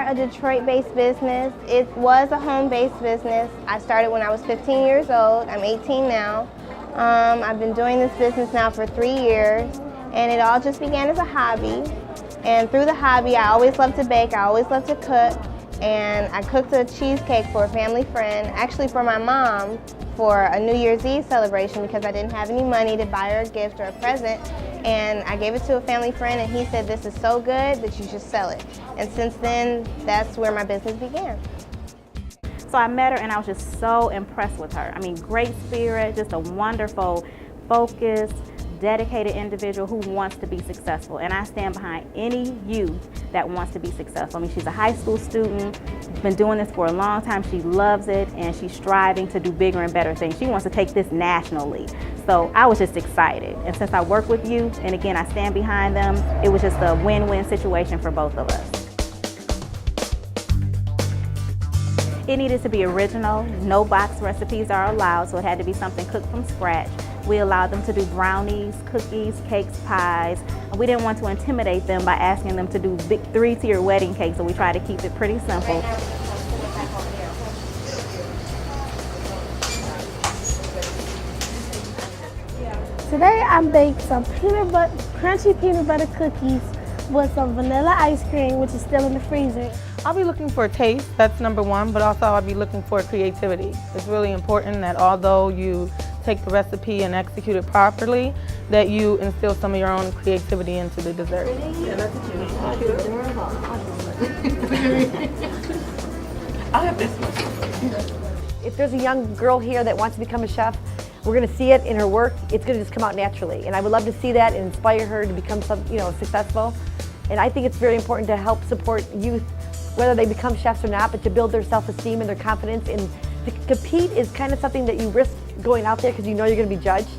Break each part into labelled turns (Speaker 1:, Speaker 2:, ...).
Speaker 1: a Detroit-based business. It was a home-based business. I started when I was 15 years old. I'm 18 now. I've been doing this business now for 3 years, and it all just began as a hobby. And through the hobby, I always loved to bake, I always loved to cook, and I cooked a cheesecake for a family friend, actually for my mom, for a New Year's Eve celebration because I didn't have any money to buy her a gift or a present. And I gave it to a family friend, and he said, "This is so good that you should sell it." And since then, that's where my business began.
Speaker 2: So I met her and I was just so impressed with her. I mean, great spirit, just a wonderful, focused, dedicated individual who wants to be successful. And I stand behind any youth that wants to be successful. I mean, she's a high school student, she's been doing this for a long time, she loves it, and she's striving to do bigger and better things. She wants to take this nationally. So I was just excited. And since I work with youth, and again, I stand behind them, it was just a win-win situation for both of us. It needed to be original, no box recipes are allowed, so it had to be something cooked from scratch. We allowed them to do brownies, cookies, cakes, pies. We didn't want to intimidate them by asking them to do big 3-tier wedding cakes, so we tried to keep it pretty simple.
Speaker 3: Today I baked some crunchy peanut butter cookies with some vanilla ice cream, which is still in the freezer.
Speaker 4: I'll be looking for taste, that's number one, but also I'll be looking for creativity. It's really important that although you take the recipe and execute it properly, that you instill some of your own creativity into the dessert.
Speaker 5: Yeah, that's a I'll have this one.
Speaker 6: If there's a young girl here that wants to become a chef, we're going to see it in her work. It's going to just come out naturally, and I would love to see that and inspire her to become successful. And I think it's very important to help support youth, whether they become chefs or not, but to build their self-esteem and their confidence. And to compete is kind of something that you risk going out there because you know you're going to be judged,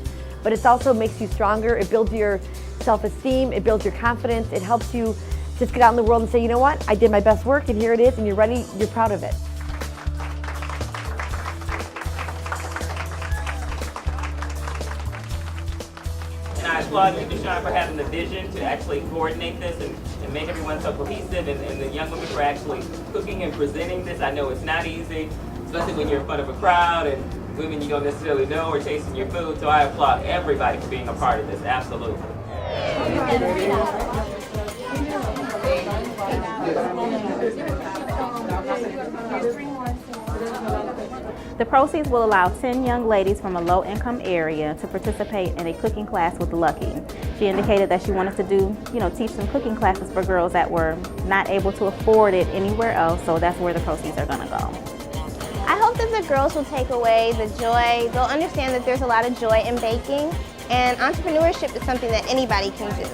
Speaker 6: but it also makes you stronger. It builds your self-esteem, it builds your confidence, it helps you just get out in the world and say, you know what, I did my best work and here it is, and you're ready, you're proud of it.
Speaker 7: And I applaud you, Deshawn, for having the vision to actually coordinate this and make everyone so cohesive, and the young women for actually cooking and presenting this. I know it's not easy, especially when you're in front of a crowd and women you don't necessarily know or tasting your food, so I applaud everybody for being a part of this, absolutely.
Speaker 2: The proceeds will allow 10 young ladies from a low-income area to participate in a cooking class with Lucky. She indicated that she wanted to do, teach some cooking classes for girls that were not able to afford it anywhere else, so that's where the proceeds are going to go.
Speaker 1: I hope that the girls will take away the joy. They'll understand that there's a lot of joy in baking, and entrepreneurship is something that anybody can do.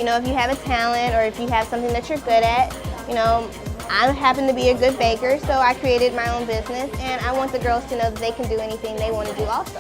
Speaker 1: If you have a talent or if you have something that you're good at, I happen to be a good baker, so I created my own business, and I want the girls to know that they can do anything they want to do also.